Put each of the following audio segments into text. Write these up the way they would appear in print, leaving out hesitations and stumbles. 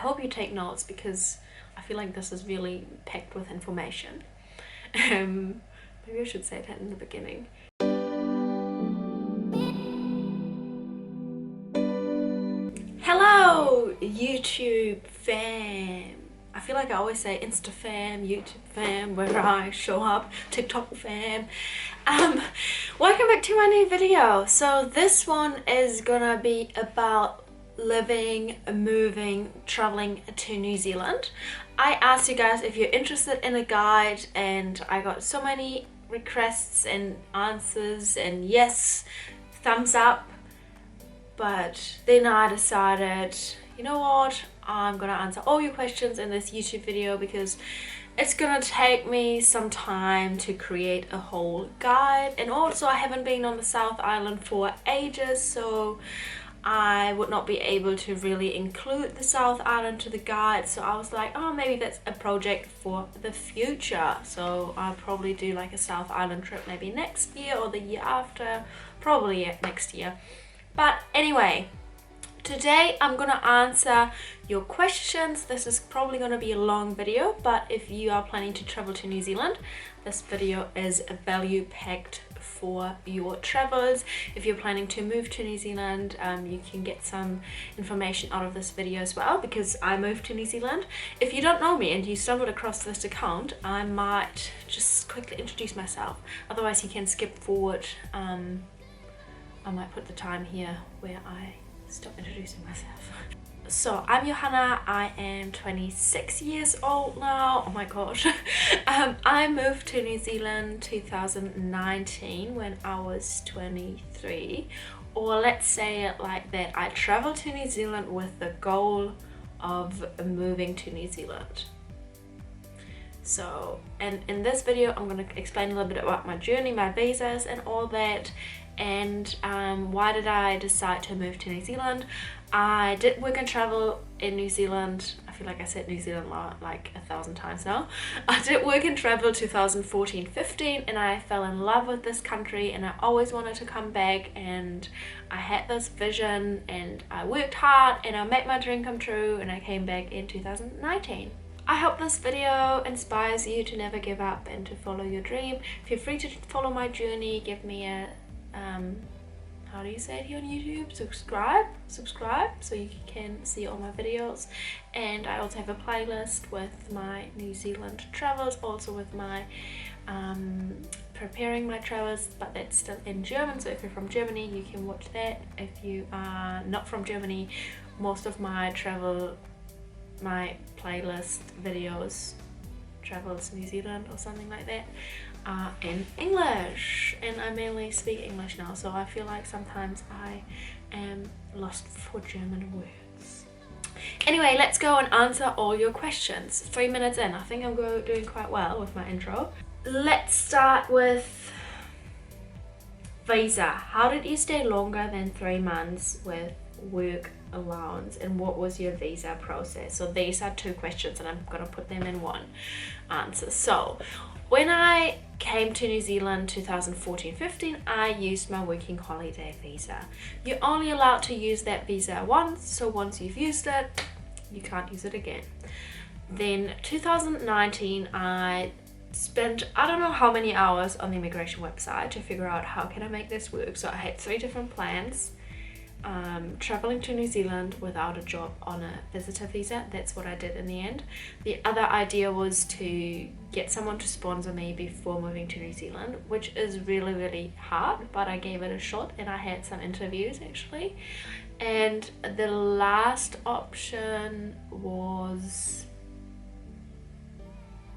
hope you take notes because I feel like this is really packed with information. Maybe I should say that in the beginning. Hello, YouTube fam. I feel like I always say Insta fam, YouTube fam, where I show up, TikTok fam. Welcome back to my new video. So this one is gonna be about living, moving, traveling to New Zealand. I asked you guys if you're interested in a guide and I got so many requests and answers and yes, thumbs up. But then I decided, you know what, I'm gonna answer all your questions in this YouTube video because it's gonna take me some time to create a whole guide, and also I haven't been on the South Island for ages, so I would not be able to really include the South Island to the guide. So I was like, oh, maybe that's a project for the future. So I'll probably do like a South Island trip maybe next year or the year after, probably next year. But anyway, today I'm gonna answer your questions. This is probably gonna be a long video, but if you are planning to travel to New Zealand, this video is value packed for your travels. If you're planning to move to New Zealand, you can get some information out of this video as well, because I moved to New Zealand. If you don't know me and you stumbled across this account, I might just quickly introduce myself. Otherwise you can skip forward. I might put the time here where I stop introducing myself. So I'm Johanna, I am 26 years old now, oh my gosh. I moved to New Zealand 2019 when I was 23, or let's say it like that, I traveled to New Zealand with the goal of moving to New Zealand. So, and in this video I'm going to explain a little bit about my journey, my visas and all that, and why did I decide to move to New Zealand. I did work and travel in New Zealand. I feel like I said New Zealand like 1,000 times now. I did work and travel 2014-15 and I fell in love with this country and I always wanted to come back, and I had this vision and I worked hard and I made my dream come true and I came back in 2019. I hope this video inspires you to never give up and to follow your dream. Feel free to follow my journey, give me a how do you say it here on YouTube? Subscribe so you can see all my videos. And I also have a playlist with my New Zealand travels, also with my preparing my travels, but that's still in German, so if you're from Germany you can watch that. If you are not from Germany, most of my playlist videos, travels New Zealand or something like that, are in English, and I mainly speak English now, so I feel like sometimes I am lost for German words. Anyway, let's go and answer all your questions. 3 minutes in, I think I'm doing quite well with my intro. Let's start with visa. How did you stay longer than 3 months with work allowance, and what was your visa process? So these are 2 questions and I'm gonna put them in one answer. So when I came to New Zealand 2014-15, I used my working holiday visa. You're only allowed to use that visa once, so once you've used it, you can't use it again. Then 2019, I spent I don't know how many hours on the immigration website to figure out how can I make this work. So I had 3 different plans. Traveling to New Zealand without a job on a visitor visa, that's what I did in the end. The other idea was to get someone to sponsor me before moving to New Zealand, which is really hard, but I gave it a shot and I had some interviews actually. And the last option was,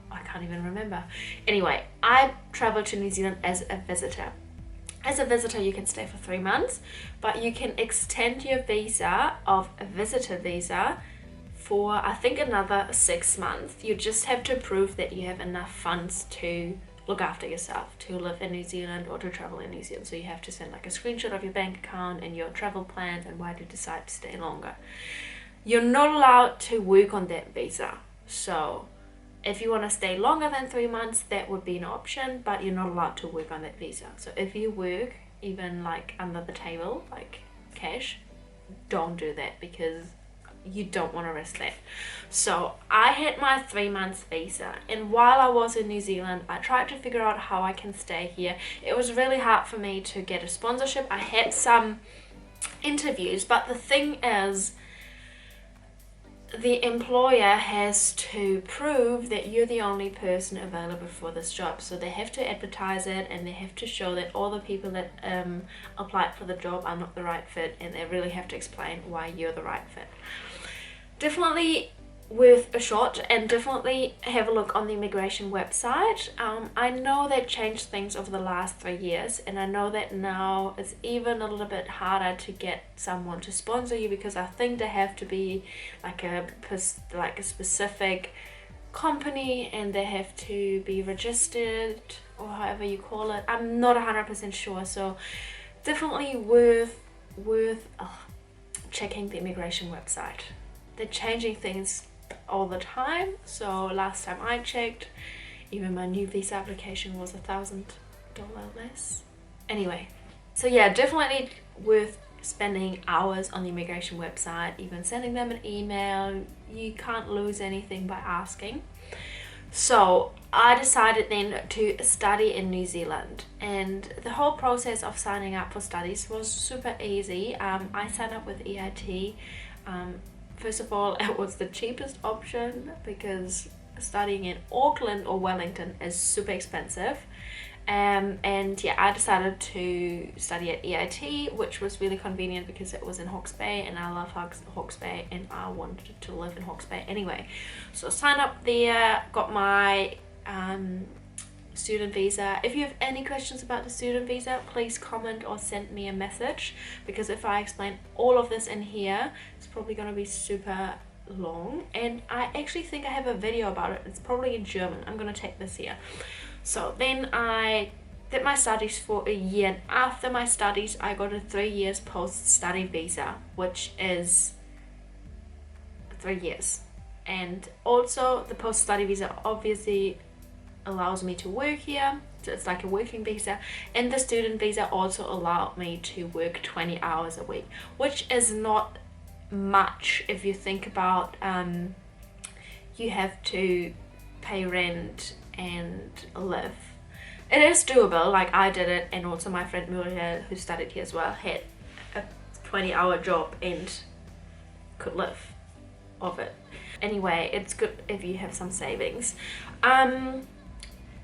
I can't even remember. Anyway, I traveled to New Zealand as a visitor. As a visitor you can stay for 3 months, but you can extend your visa of a visitor visa for I think another 6 months. You just have to prove that you have enough funds to look after yourself, to live in New Zealand or to travel in New Zealand. So you have to send like a screenshot of your bank account and your travel plans and why you decide to stay longer. You're not allowed to work on that visa, so if you want to stay longer than 3 months, that would be an option, but you're not allowed to work on that visa. So if you work even like under the table, like cash, don't do that, because you don't want to risk that. So I had my 3 months visa, and while I was in New Zealand, I tried to figure out how I can stay here. It was really hard for me to get a sponsorship. I had some interviews, but the thing is, the employer has to prove that you're the only person available for this job. So they have to advertise it, and they have to show that all the people that applied for the job are not the right fit, and they really have to explain why you're the right fit. Definitely worth a shot, and definitely have a look on the immigration website. I know they've changed things over the last 3 years, and I know that now it's even a little bit harder to get someone to sponsor you, because I think they have to be like a specific company, and they have to be registered, or however you call it. I'm not 100% sure, so definitely worth checking the immigration website. They're changing things all the time. So last time I checked, even my new visa application was $1,000 less. Anyway, so yeah, definitely worth spending hours on the immigration website, even sending them an email. You can't lose anything by asking. So I decided then to study in New Zealand, and the whole process of signing up for studies was super easy. I signed up with EIT. First of all, it was the cheapest option, because studying in Auckland or Wellington is super expensive. And yeah, I decided to study at EIT, which was really convenient because it was in Hawke's Bay, and I love Hawke's Bay, and I wanted to live in Hawke's Bay anyway. So signed up there, got my student visa. If you have any questions about the student visa, please comment or send me a message, because if I explain all of this in here, it's probably going to be super long, and I actually think I have a video about it. It's probably in German. I'm going to take this here. So then I did my studies for a year, and after my studies I got a 3 years post-study visa, which is 3 years. And also the post-study visa obviously allows me to work here, so it's like a working visa, and the student visa also allowed me to work 20 hours a week, which is not much if you think about you have to pay rent and live. It is doable, like I did it, and also my friend Muriel, who studied here as well, had a 20-hour job and could live of it. Anyway, it's good if you have some savings.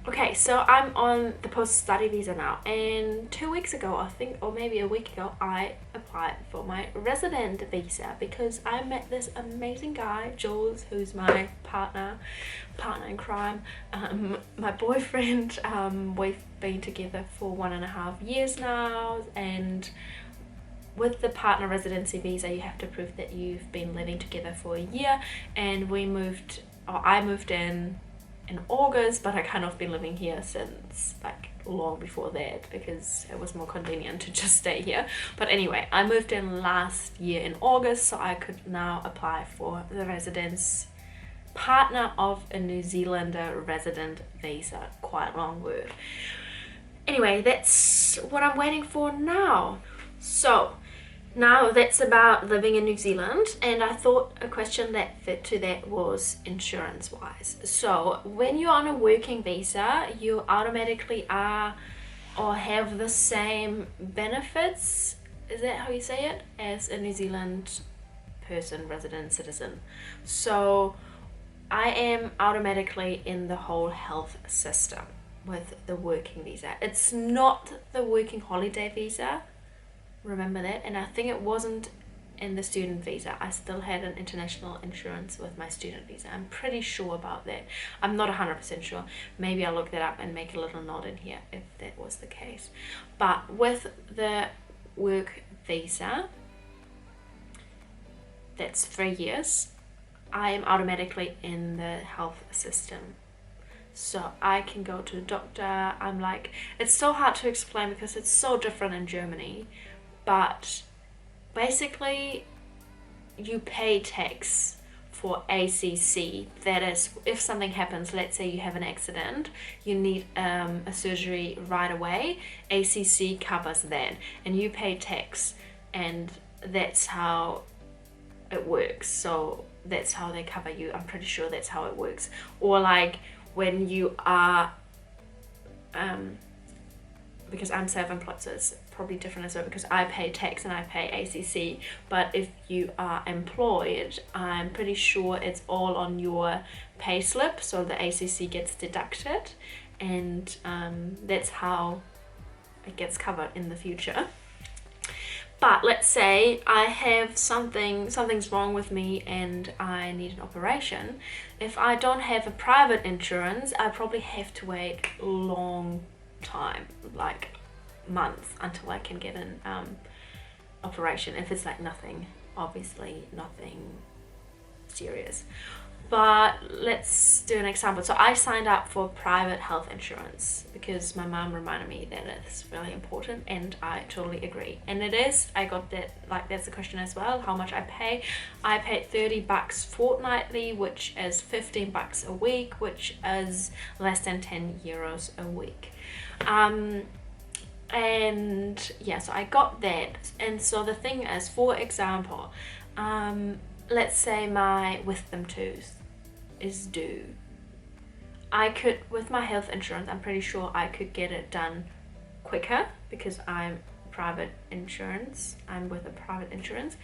Okay, so I'm on the post-study visa now, and 2 weeks ago, I think, or maybe a week ago, I applied for my resident visa, because I met this amazing guy, Jules, who's my partner in crime, my boyfriend. We've been together for 1.5 years now, and with the partner residency visa, you have to prove that you've been living together for a year, and I moved in August, but I kind of been living here since like long before that, because it was more convenient to just stay here. But anyway, I moved in last year in August, so I could now apply for the residence partner of a New Zealander resident visa. Quite a long word. Anyway, that's what I'm waiting for now. So now that's about living in New Zealand, and I thought a question that fit to that was insurance wise. So when you're on a working visa, you automatically are or have the same benefits, is that how you say it, as a New Zealand person, resident, citizen. So I am automatically in the whole health system with the working visa. It's not the working holiday visa, remember that, and I think it wasn't in the student visa. I still had an international insurance with my student visa. I'm pretty sure about that. I'm not 100% sure. Maybe I'll look that up and make a little note in here if that was the case. But with the work visa, that's 3 years, I am automatically in the health system. So I can go to a doctor. I'm like, it's so hard to explain because it's so different in Germany. But basically, you pay tax for ACC. That is, if something happens, let's say you have an accident, you need a surgery right away, ACC covers that, and you pay tax, and that's how it works. So that's how they cover you. I'm pretty sure that's how it works. Or like when you are because I'm self-employed, so it's probably different as well because I pay tax and I pay ACC. But if you are employed, I'm pretty sure it's all on your pay slip, so the ACC gets deducted, and that's how it gets covered in the future. But let's say I have something's wrong with me and I need an operation. If I don't have a private insurance, I probably have to wait a long time, like months, until I can get an operation, if it's like nothing, obviously nothing serious. But let's do an example. So I signed up for private health insurance because my mom reminded me that it's really important, and I totally agree. And it is. I got that, like that's the question as well, how much I pay. I paid $30 fortnightly, which is $15 a week, which is less than 10 euros a week. And yeah, so I got that. And so the thing is, for example, let's say my wisdom tooth is due. I could, with my health insurance, I'm pretty sure I could get it done quicker because I'm private insurance. I'm with a private insurance.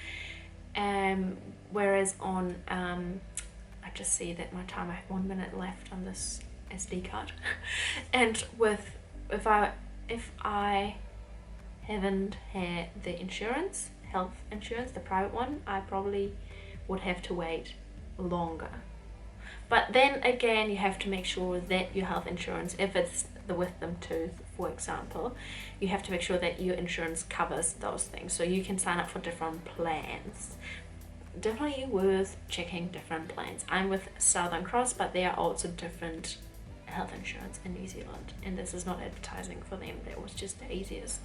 Whereas on, I just see that my time, I have 1 minute left on this SD card. And with, if I haven't had the insurance, health insurance, the private one, I probably would have to wait longer. But then again, you have to make sure that your health insurance, if it's the wisdom tooth, for example, you have to make sure that your insurance covers those things. So you can sign up for different plans. Definitely worth checking different plans. I'm with Southern Cross, but there are also different health insurance in New Zealand, and this is not advertising for them. That was just the easiest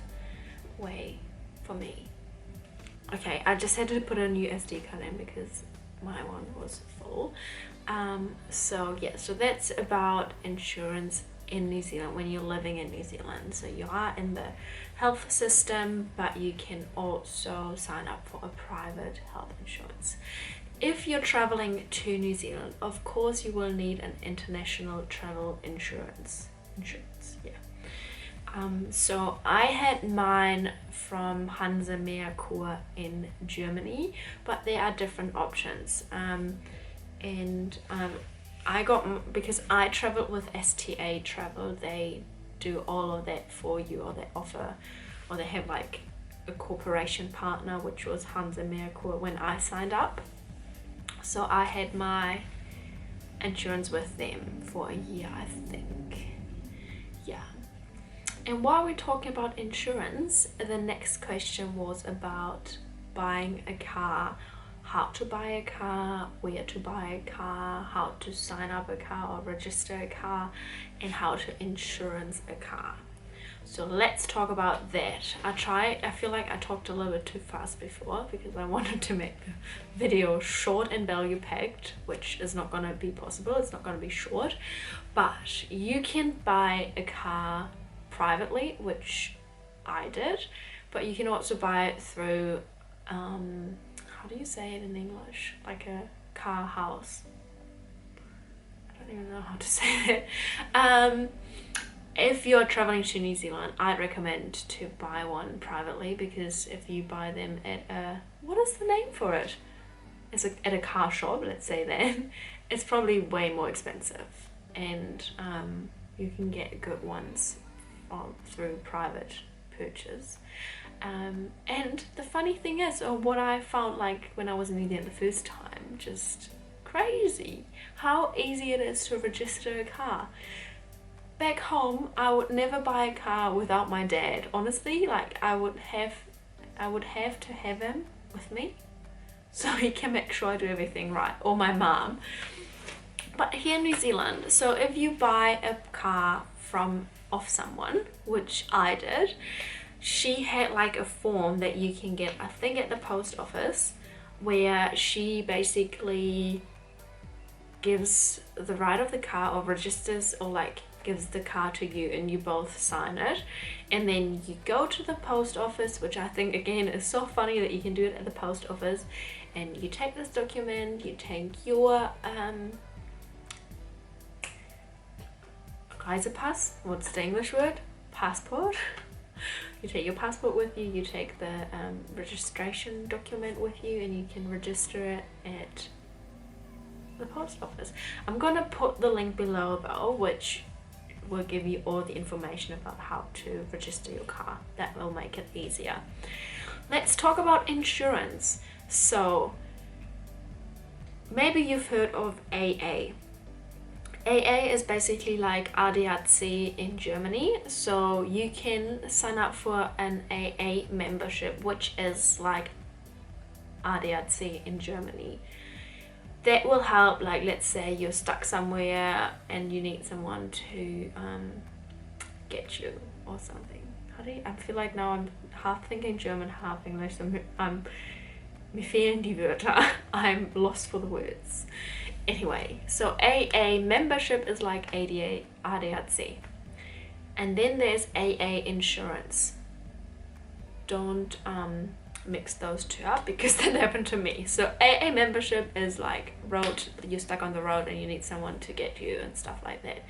way for me. Okay, I just had to put a new SD card in because my one was full. So yeah, so that's about insurance in New Zealand when you're living in New Zealand. So you are in the health system, but you can also sign up for a private health insurance. If you're traveling to New Zealand, of course you will need an international travel insurance. Yeah. So I had mine from Hansa Merkur in Germany, but there are different options. I got, because I traveled with STA Travel, they do all of that for you, or they offer, or they have like a corporation partner, which was Hansa Merkur when I signed up. So I had my insurance with them for a year, I think. Yeah. And while we're talking about insurance, the next question was about buying a car, how to buy a car, where to buy a car, how to sign up a car or register a car, and how to insurance a car. So let's talk about that. I feel like I talked a little bit too fast before because I wanted to make the video short and value packed, which is not going to be possible. It's not going to be short, but you can buy a car privately, which I did, but you can also buy it through, how do you say it in English? Like a car house. I don't even know how to say that. If you're traveling to New Zealand, I'd recommend to buy one privately, because if you buy them at a, what is the name for it? It's at a car shop, let's say that, it's probably way more expensive, and you can get good ones through private purchase. And the funny thing is, or what I found like when I was in India the first time, just crazy how easy it is to register a car. Back home, I would never buy a car without my dad. Honestly, like I would have to have him with me so he can make sure I do everything right, or my mom. But here in New Zealand, so if you buy a car off someone, which I did, she had like a form that you can get, I think at the post office, where she basically gives the right of the car, or registers, or like gives the car to you, and you both sign it, and then you go to the post office, which I think again is so funny that you can do it at the post office, and you take this document, you take your Reisepass, what's the English word? Passport. You take your passport with you, you take the registration document with you, and you can register it at the post office. I'm gonna put the link below though, which will give you all the information about how to register your car. That will make it easier. Let's talk about insurance. So maybe you've heard of AA. AA is basically like ADAC in Germany. So you can sign up for an AA membership, which is like ADAC in Germany. That will help, like let's say you're stuck somewhere and you need someone to get you or something. I feel like now I'm half thinking German, half English. Mir fehlen die Wörter. I'm lost for the words. Anyway, so AA membership is like ADAC. And then there's AA insurance. Don't mix those two up, because that happened to me. So AA membership is like you're stuck on the road and you need someone to get you and stuff like that.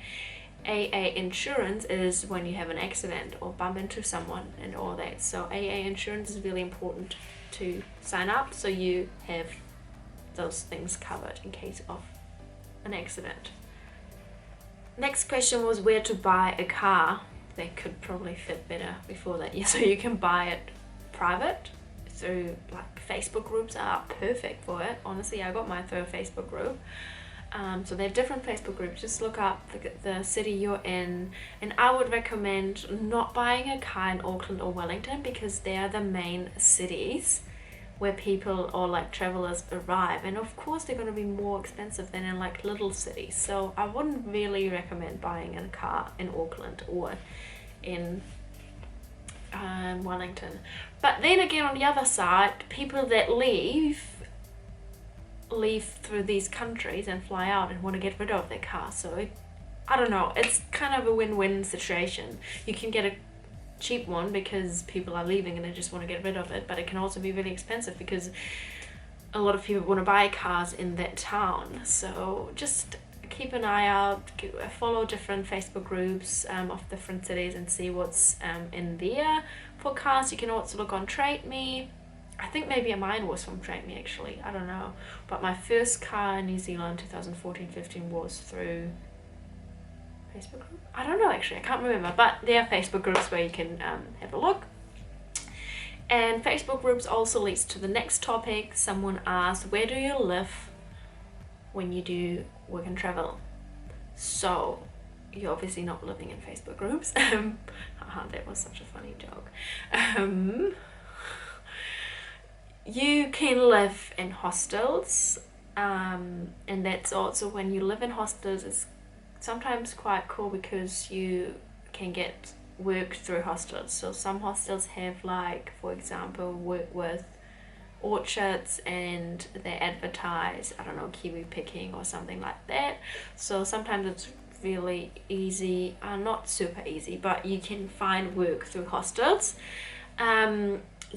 AA insurance is when you have an accident or bump into someone and all that. So AA insurance is really important to sign up, so you have those things covered in case of an accident. Next question was where to buy a car. They could probably fit better before that. Yeah, so you can buy it private through like Facebook groups are perfect for it. Honestly, I got mine through a Facebook group. So they have different Facebook groups. Just look up the city you're in, and I would recommend not buying a car in Auckland or Wellington, because they are the main cities where people or like travelers arrive, and of course they're going to be more expensive than in like little cities. So I wouldn't really recommend buying a car in Auckland or in Wellington. But then again, on the other side, people that leave through these countries and fly out and want to get rid of their car. So I don't know, it's kind of a win-win situation. You can get a cheap one because people are leaving and they just want to get rid of it, but it can also be really expensive because a lot of people want to buy cars in that town. So just keep an eye out, follow different Facebook groups of different cities and see what's in there for cars. You can also look on Trade Me. I think maybe mine was from Trade Me actually, I don't know. But my first car in New Zealand 2014-15 was through Facebook group? I don't know actually, I can't remember, but there are Facebook groups where you can have a look. And Facebook groups also leads to the next topic. Someone asked, where do you live when you do work and travel? So you're obviously not living in Facebook groups. That was such a funny joke. You can live in hostels, and that's also when you live in hostels, it's sometimes quite cool because you can get work through hostels. So some hostels have, like, for example, work with orchards and they advertise, I don't know, kiwi picking or something like that. So sometimes it's really easy, not super easy, but you can find work through hostels.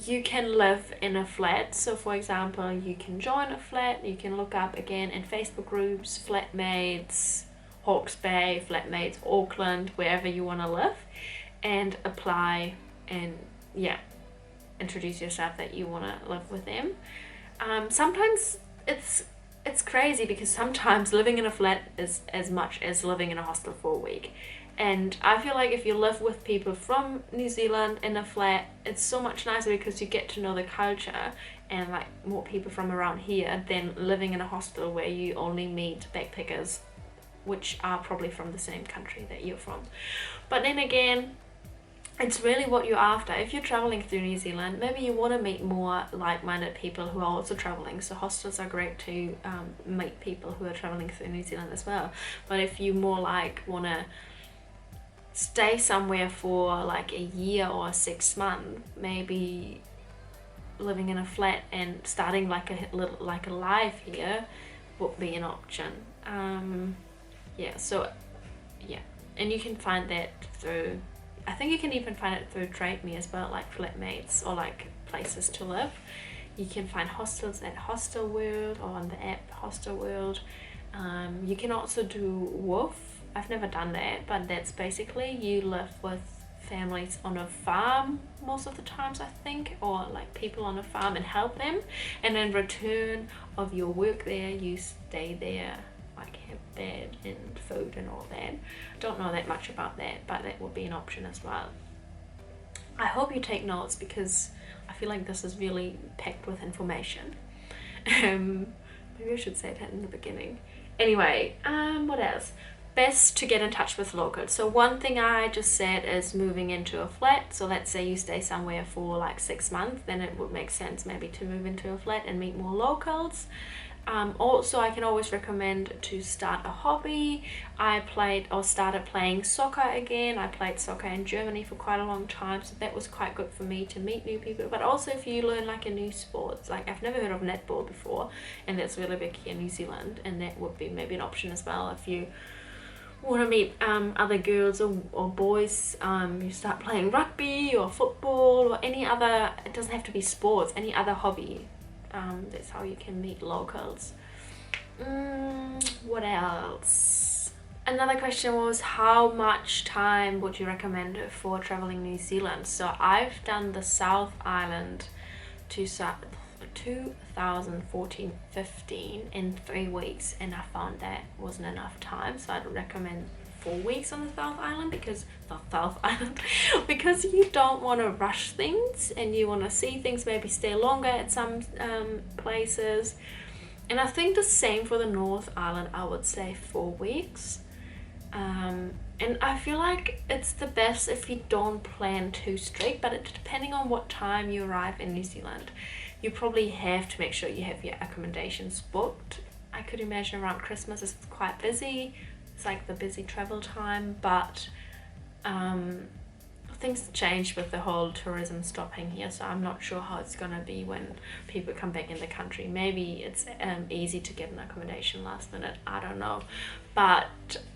You can live in a flat. So for example, you can join a flat. You can look up again in Facebook groups, flatmates, Hawke's Bay, flatmates, Auckland, wherever you want to live, and apply and introduce yourself that you want to live with them. Sometimes it's crazy because sometimes living in a flat is as much as living in a hostel for a week. And I feel like if you live with people from New Zealand in a flat, it's so much nicer because you get to know the culture and like more people from around here than living in a hostel where you only meet backpackers, which are probably from the same country that you're from. But then again, it's really what you're after. If you're traveling through New Zealand, maybe you want to meet more like-minded people who are also traveling. So hostels are great to meet people who are traveling through New Zealand as well. But if you more like want to stay somewhere for like a year or 6 months, maybe living in a flat and starting like a life here would be an option. And you can find that through, I think you can even find it through Trade Me as well, like flatmates or like places to live. You can find hostels at Hostel World or on the app Hostel World. You can also do WWOOF. I've never done that, but that's basically you live with families on a farm most of the times, I think, or like people on a farm and help them, and in return of your work there you stay there, like have bed and food and all that. Don't know that much about that, but that would be an option as well. I hope you take notes because I feel like this is really packed with information. Maybe I should say that in the beginning. Anyway, what else? Best to get in touch with locals. So one thing I just said is moving into a flat. So let's say you stay somewhere for like 6 months, then it would make sense maybe to move into a flat and meet more locals. Also, I can always recommend to start a hobby. I started playing soccer again. I played soccer in Germany for quite a long time, so that was quite good for me to meet new people. But also if you learn like a new sport, like I've never heard of netball before, and that's really big here in New Zealand, and that would be maybe an option as well if you want to meet other girls or boys. You start playing rugby or football or any other, it doesn't have to be sports, any other hobby. That's how you can meet locals. What else? Another question was, how much time would you recommend for traveling New Zealand? So I've done the South Island to 2014-15 in 3 weeks, and I found that wasn't enough time, so I'd recommend 4 weeks on the South Island because you don't want to rush things and you want to see things, maybe stay longer at some places. And I think the same for the North Island. I would say 4 weeks. And I feel like it's the best if you don't plan too strict, but depending on what time you arrive in New Zealand, you probably have to make sure you have your accommodations booked. I could imagine around Christmas it's quite busy. It's like the busy travel time, but things change with the whole tourism stopping here, so I'm not sure how it's gonna be when people come back in the country. Maybe it's easy to get an accommodation last minute, I don't know. But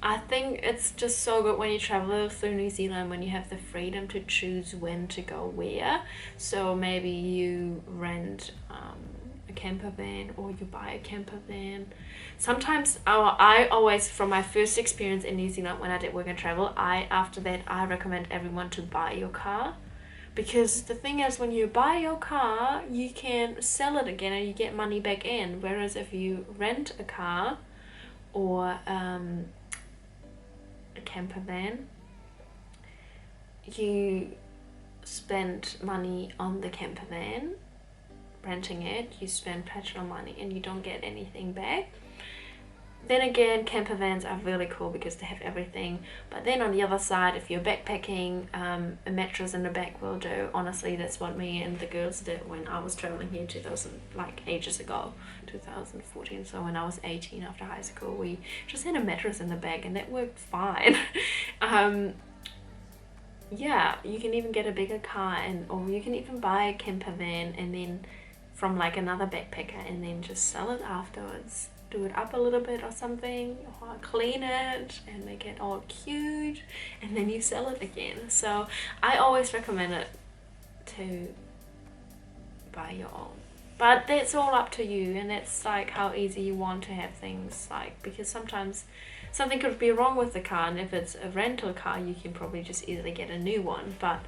I think it's just so good when you travel through New Zealand, when you have the freedom to choose when to go where. So maybe you rent a camper van or you buy a camper van. Sometimes I always, from my first experience in New Zealand when I did work and travel, after that I recommend everyone to buy your car, because the thing is, when you buy your car you can sell it again and you get money back in, whereas if you rent a car or a camper van, you spend money on the camper van, renting it, you spend petrol money and you don't get anything back. Then again, camper vans are really cool because they have everything, but then on the other side, if you're backpacking, a mattress in the back will do. Honestly, that's what me and the girls did when I was traveling here ages ago, 2014. So when I was 18 after high school, we just had a mattress in the back and that worked fine. Yeah, you can even get a bigger car, or you can even buy a camper van and then from like another backpacker and then just sell it afterwards. Do it up a little bit or something, or clean it and make it all cute, and then you sell it again. So I always recommend it to buy your own, but that's all up to you, and that's like how easy you want to have things, like, because sometimes something could be wrong with the car, and if it's a rental car you can probably just easily get a new one, but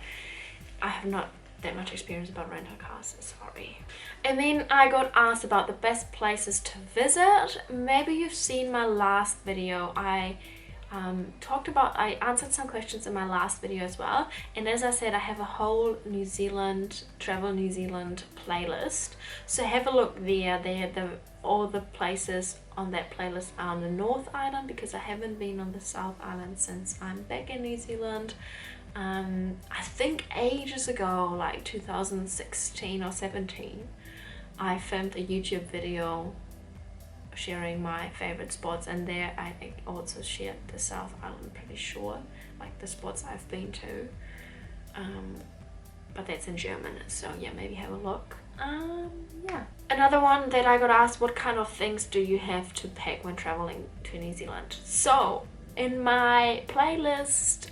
I have not that much experience about rental cars, sorry. And then I got asked about the best places to visit. Maybe you've seen my last video. I answered some questions in my last video as well, and as I said, I have a whole Travel New Zealand playlist, so have a look there. All the places on that playlist are on the North Island, because I haven't been on the South Island since I'm back in New Zealand. I think ages ago, like 2016 or 17, I filmed a YouTube video sharing my favorite spots, and there I think also shared the South Island, pretty sure, like the spots I've been to, but that's in German, so yeah, maybe have a look. Yeah. Another one that I got asked, what kind of things do you have to pack when traveling to New Zealand? So in my playlist,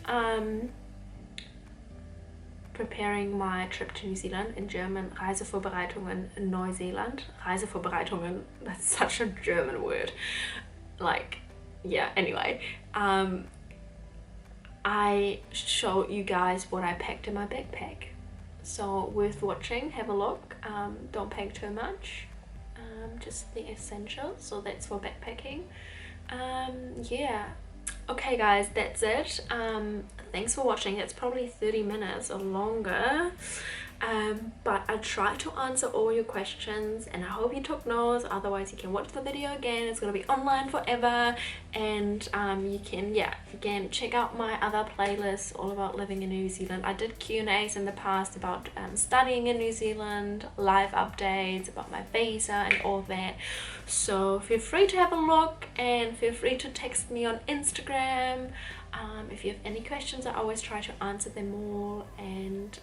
preparing my trip to New Zealand. In German, Reisevorbereitungen in Neuseeland. Reisevorbereitungen, that's such a German word. Like, yeah, anyway. I show you guys what I packed in my backpack. So worth watching, have a look. Don't pack too much. Just the essentials, so that's for backpacking. Yeah. Okay guys, that's it. Thanks for watching. It's probably 30 minutes or longer. But I tried to answer all your questions and I hope you took notes. Otherwise you can watch the video again. It's gonna be online forever, and you can check out my other playlists all about living in New Zealand. I did Q&As in the past about studying in New Zealand, live updates about my visa and all that. So feel free to have a look and feel free to text me on Instagram. If you have any questions, I always try to answer them all. And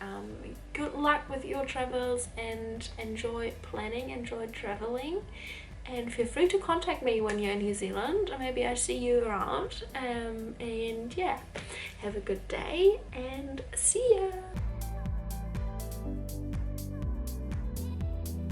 good luck with your travels, and enjoy planning, enjoy traveling, and feel free to contact me when you're in New Zealand, or maybe I see you around. And yeah, have a good day and see ya.